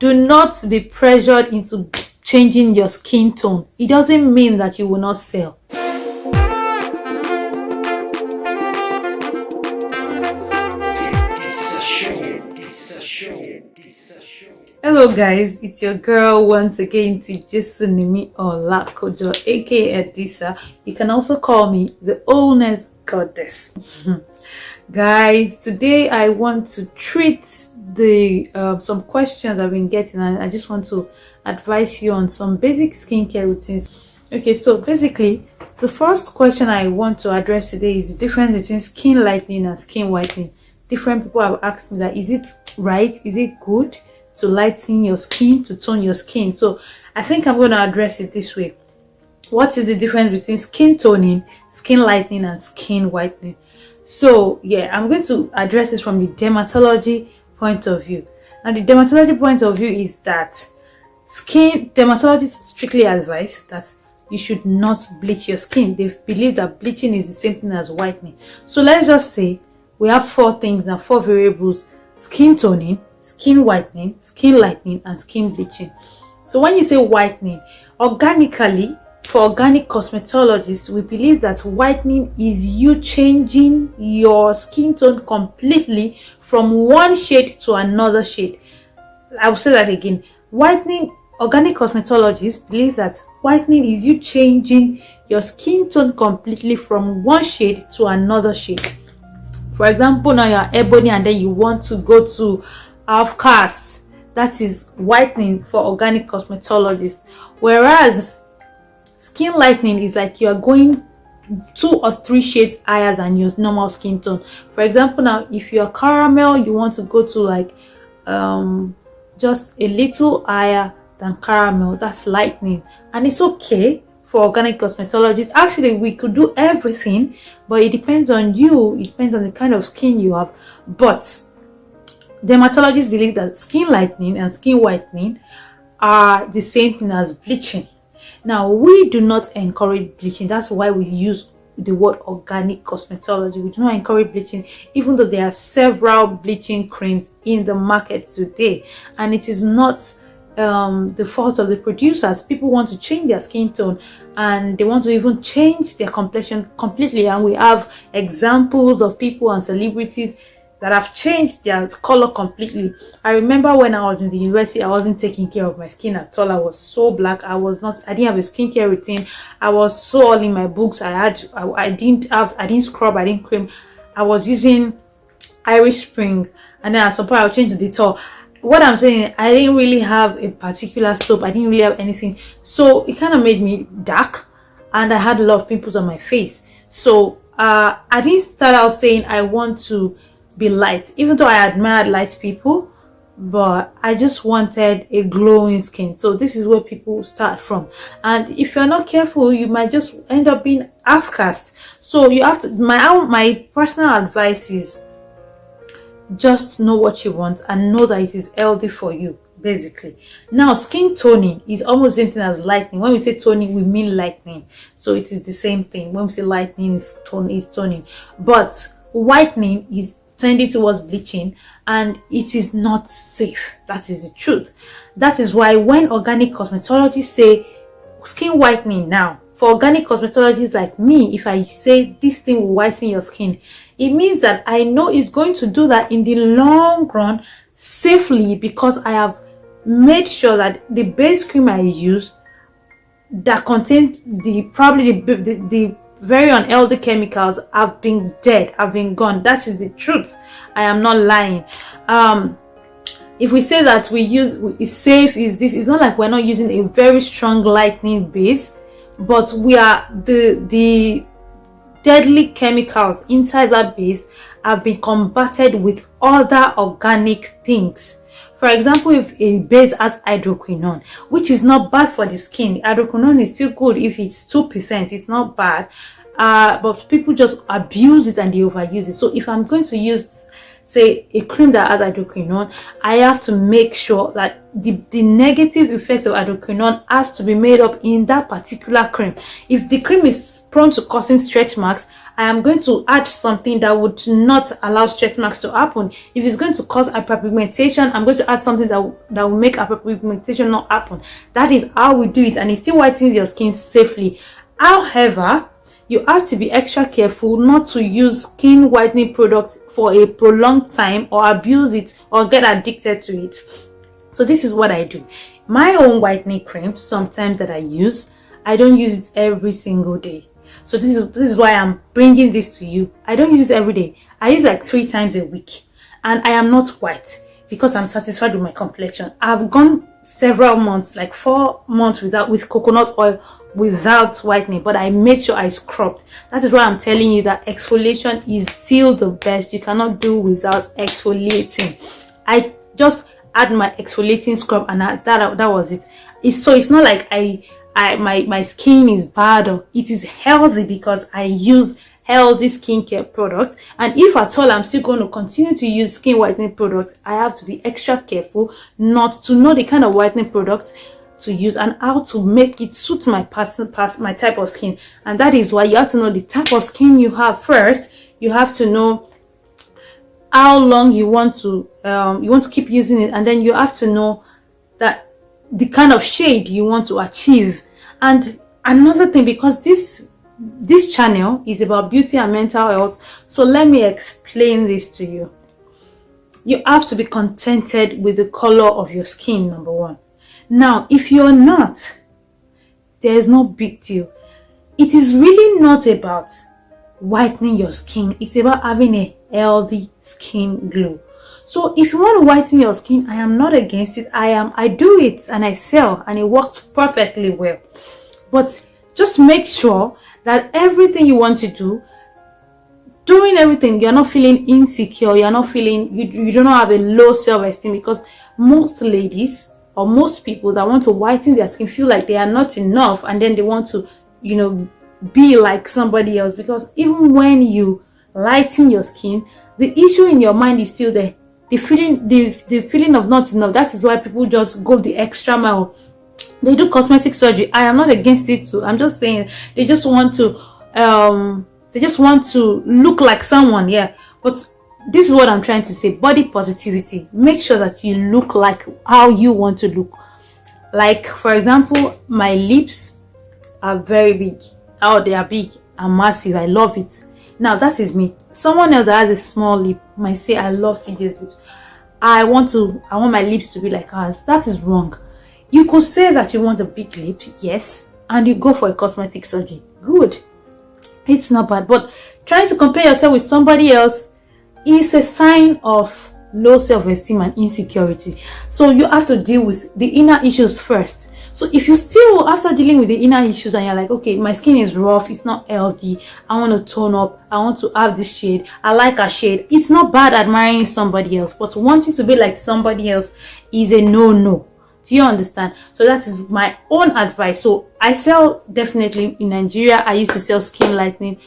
Do not be pressured into changing your skin tone. It doesn't mean that you will not sell. Hello guys, it's your girl once again, 𝐓𝐔𝐓𝐎𝐑, aka Adisa. You can also call me the Wholeness Goddess. Guys, today I want to treat the some questions I've been getting, and I just want to advise you on some basic skincare routines. Okay, so basically the first question I want to address today is the difference between skin lightening and skin whitening. Different people have asked me that, is it right, is it good to lighten your skin, to tone your skin? So I think I'm going to address it this way. What is the difference between skin toning, skin lightening, and skin whitening? So yeah, I'm going to address this from the dermatology point of view. Now the dermatology point of view is that dermatologists strictly advise that you should not bleach your skin. They believe that bleaching is the same thing as whitening. So let's just say we have 4 things now, 4 variables: skin toning, skin whitening, skin lightening, and skin bleaching. So when you say whitening, organically, for organic cosmetologists, we believe that whitening is you changing your skin tone completely from one shade to another shade. I will say that again. Organic cosmetologists believe that whitening is you changing your skin tone completely from one shade to another shade. For example, now you're ebony and then you want to go to 𝐓𝐔𝐓𝐑. That is whitening for organic cosmetologists. Whereas skin lightening is like you are going 2 or 3 shades higher than your normal skin tone. For example, now if you're caramel, you want to go to like just a little higher than caramel. That's lightening, and it's okay for organic cosmetologists. Actually, we could do everything, but it depends on you. It depends on the kind of skin you have. But dermatologists believe that skin lightening and skin whitening are the same thing as bleaching. Now, we do not encourage bleaching. That's why we use the word organic cosmetology. We do not encourage bleaching, even though there are several bleaching creams in the market today, and it is not the fault of the producers. People want to change their skin tone, and they want to even change their complexion completely, and we have examples of people and celebrities that have changed their color completely. I remember when I was in the university, I wasn't taking care of my skin at all. I was so black. I didn't have a skincare routine. I was so all in my books. I didn't scrub, I didn't cream. I was using Irish Spring, and then at some point I'll change the Dettol. What I'm saying, I didn't really have a particular soap. I didn't really have anything. So it kind of made me dark, and I had a lot of pimples on my face. So I didn't start out saying I want to be light, even though I admired light people, but I just wanted a glowing skin. So this is where people start from, and if you're not careful, you might just end up being 𝐓𝐔𝐓𝐑. So you have to, my personal advice is just know what you want and know that it is healthy for you, basically. Now, skin toning is almost the same thing as lightening. When we say toning, we mean lightening, so it is the same thing. When we say lightening, is toning, but whitening is tending towards bleaching, and it is not safe. That is the truth. That is why when organic cosmetologists say skin whitening, now for organic cosmetologists like me, if I say this thing will whiten your skin, it means that I know it's going to do that in the long run safely, because I have made sure that the base cream I use that contain the very unhealthy chemicals have been dead, have been gone. That is the truth. I am not lying. If we say that is safe, it's not like we're not using a very strong lightening base, but we are the deadly chemicals inside that base have been combated with other organic things. For example, if a base has hydroquinone, which is not bad for the skin, hydroquinone is still good. If it's 2%, it's not bad. But people just abuse it and they overuse it. So if I'm going to use, say, a cream that has hydroquinone, I have to make sure that the negative effects of hydroquinone has to be made up in that particular cream. If the cream is prone to causing stretch marks, I am going to add something that would not allow stretch marks to happen. If it's going to cause hyperpigmentation, I'm going to add something that will make hyperpigmentation not happen. That is how we do it, and it still whitens your skin safely. However, you have to be extra careful not to use skin whitening products for a prolonged time or abuse it or get addicted to it. So this is what I do. My own whitening cream, sometimes that I use, I don't use it every single day. So this is why I'm bringing this to you. I don't use it every day. I use like 3 times a week, and I am not white because I'm satisfied with my complexion. I've gone several months, like 4 months with coconut oil without whitening, but I made sure I scrubbed. That is why I'm telling you that exfoliation is still the best. You cannot do without exfoliating. I just add my exfoliating scrub, and that was it. It's not like my skin is bad, or it is healthy because I use healthy skincare products. And if at all I'm still going to continue to use skin whitening products, I have to be extra careful not to know the kind of whitening products to use and how to make it suit my my type of skin. And that is why you have to know the type of skin you have first. You have to know how long you want to keep using it, and then you have to know that the kind of shade you want to achieve. And another thing, because this channel is about beauty and mental health, so let me explain this to you. You have to be contented with the color of your skin, number one. Now, if you're not, there is no big deal. It is really not about whitening your skin. It's about having a healthy skin glow. So if you want to whiten your skin, I am not against it. I do it and I sell, and it works perfectly well. But just make sure that everything you want to do, doing everything, you're not feeling insecure, you're not feeling, you do not have a low self-esteem, because most ladies or most people that want to whiten their skin feel like they are not enough, and then they want to, be like somebody else. Because even when you lighten your skin, the issue in your mind is still there. The feeling of not enough. That is why people just go the extra mile. They do cosmetic surgery. I am not against it too. I'm just saying they just want to look like someone. Yeah, but this is what I'm trying to say. Body positivity. Make sure that you look like how you want to look. Like, for example, my lips are very big. Oh, they are big and massive. I love it. Now, that is me. Someone else that has a small lip might say, I love TJ's lips. I want my lips to be like hers. That is wrong. You could say that you want a big lip, yes, and you go for a cosmetic surgery. Good. It's not bad. But trying to compare yourself with somebody else is a sign of low self-esteem and insecurity. So you have to deal with the inner issues first. So if you still, after dealing with the inner issues, and you're like, okay, my skin is rough, it's not healthy, I want to tone up, I want to have this shade, I like a shade. It's not bad admiring somebody else, but wanting to be like somebody else is a no-no. Do you understand? So that is my own advice. So I sell, definitely in Nigeria, I used to sell skin lightening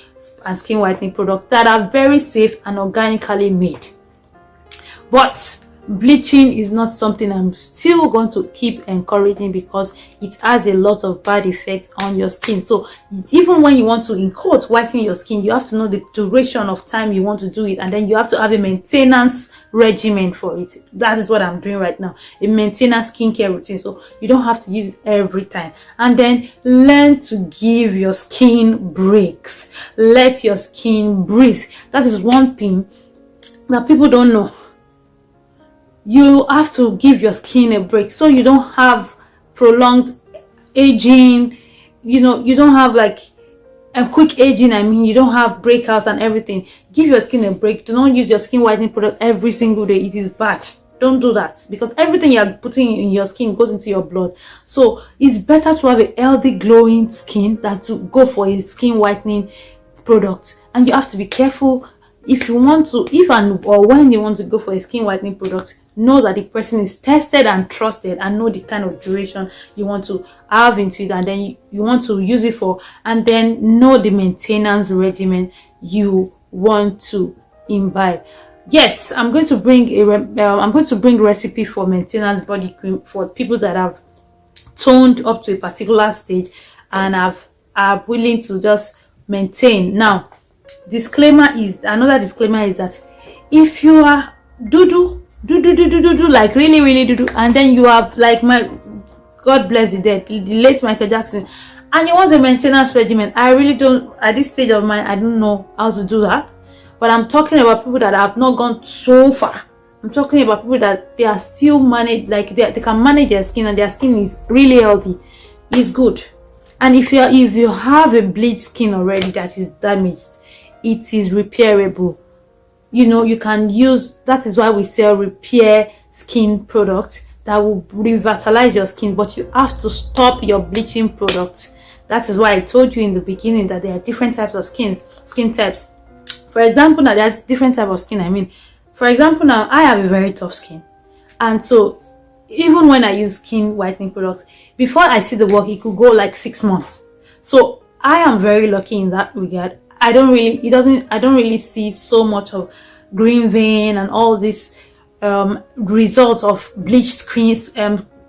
and skin whitening products that are very safe and organically made. But bleaching is not something I'm still going to keep encouraging, because it has a lot of bad effects on your skin. So even when you want to, in quote, whiten your skin, you have to know the duration of time you want to do it, and then you have to have a maintenance regimen for it. That is what I'm doing right now, a maintenance skincare routine. So you don't have to use it every time. And then learn to give your skin breaks. Let your skin breathe. That is one thing that people don't know. You have to give your skin a break, so you don't have prolonged aging. You don't have like a quick aging. I mean, you don't have breakouts and everything. Give your skin a break. Do not use your skin whitening product every single day. It is bad. Don't do that, because everything you are putting in your skin goes into your blood. So it's better to have a healthy, glowing skin than to go for a skin whitening product. And you have to be careful. If you want to, when you want to go for a skin whitening product, know that the person is tested and trusted, and know the kind of duration you want to have into it, and then you want to use it for, and then know the maintenance regimen you want to imbibe. Yes, I'm going to bring recipe for maintenance body cream for people that have toned up to a particular stage and are willing to just maintain. Now, another disclaimer is that if you are do like really do, and then you have like my God bless the dead, the late Michael Jackson, and you want a maintenance regimen, I really don't, at this stage of mine, I don't know how to do that. But I'm talking about people that have not gone so far. I'm talking about people that they are still managed, like they can manage their skin, and their skin is really healthy. It's good. And if you have a bleached skin already that is damaged, it is repairable. You know, you can use, that is why we sell repair skin products that will revitalize your skin, but you have to stop your bleaching products. That is why I told you in the beginning that there are different types of skin types. For example, now there's different type of skin. For example, now I have a very tough skin, and so even when I use skin whitening products, before I see the work, it could go like 6 months. So I am very lucky in that regard. I don't really see so much of green vein and all this results of bleached skin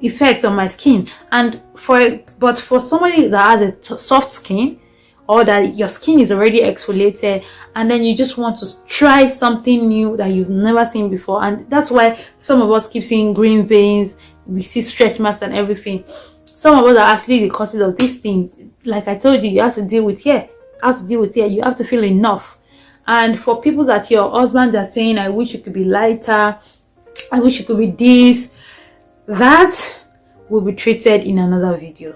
effect on my skin. But for somebody that has a soft skin, or that your skin is already exfoliated, and then you just want to try something new that you've never seen before, and that's why some of us keep seeing green veins, we see stretch marks and everything. Some of us are actually the causes of this thing. Like I told you, you have to deal with hair. You have to feel enough. And for people that your husbands are saying, I wish you could be lighter, I wish you could be this, that will be treated in another video.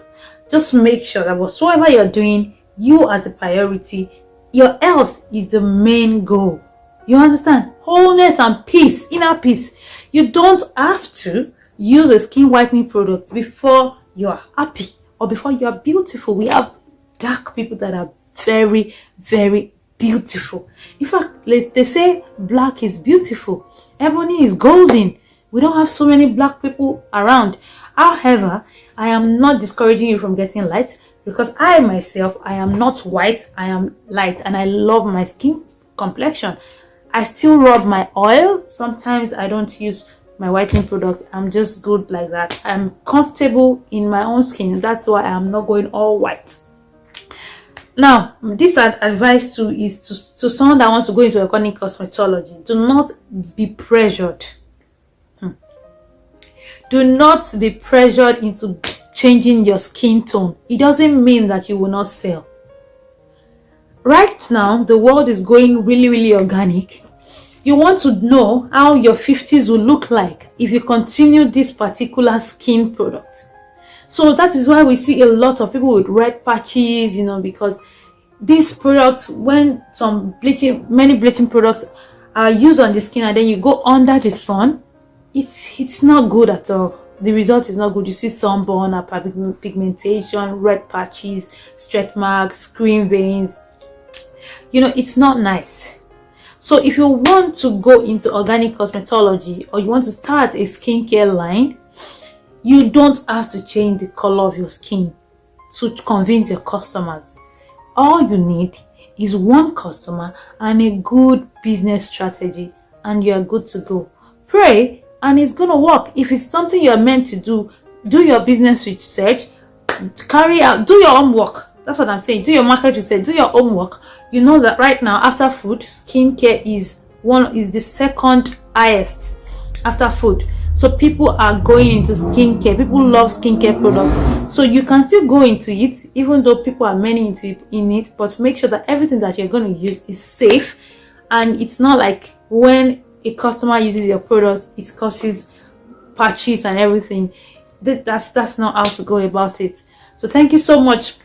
Just make sure that whatsoever you're doing, you are the priority. Your health is the main goal. You understand? Wholeness and peace, inner peace. You don't have to use a skin whitening product before you are happy or before you are beautiful. We have dark people that are very, very beautiful. In fact, they say black is beautiful, ebony is golden. We don't have so many black people around. However, I am not discouraging you from getting light, because I myself, I am not white, I am light, and I love my skin complexion. I still rub my oil. Sometimes I don't use my whitening product. I'm just good like that. I'm comfortable in my own skin. That's why I'm not going all white. Now, this advice too is to someone that wants to go into organic cosmetology. Do not be pressured. Do not be pressured into changing your skin tone. It doesn't mean that you will not sell. Right now, the world is going really, really organic. You want to know how your 50s will look like if you continue this particular skin product. So that is why we see a lot of people with red patches, because this product, when many bleaching products are used on the skin and then you go under the sun, it's not good at all. The result is not good. You see sunburn, pigmentation, red patches, stretch marks, green veins. It's not nice. So if you want to go into organic cosmetology, or you want to start a skincare line, you don't have to change the color of your skin to convince your customers. All you need is one customer and a good business strategy, and you're good to go. Pray, and it's gonna work. If it's something you're meant to do your business research, do your homework. That's what I'm saying. Do your market research, do your homework. You know that right now, after food, skincare is the second highest after food. So people are going into skincare. People love skincare products. So you can still go into it, even though people are many in it, but make sure that everything that you're going to use is safe, and it's not like when a customer uses your product, it causes patches and everything. That's not how to go about it. So thank you so much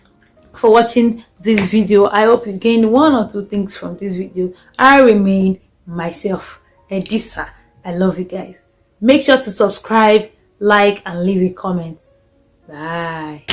for watching this video. I hope you gained 1 or 2 things from this video. I remain myself, Edisa. I love you guys. Make sure to subscribe, like, and leave a comment. Bye.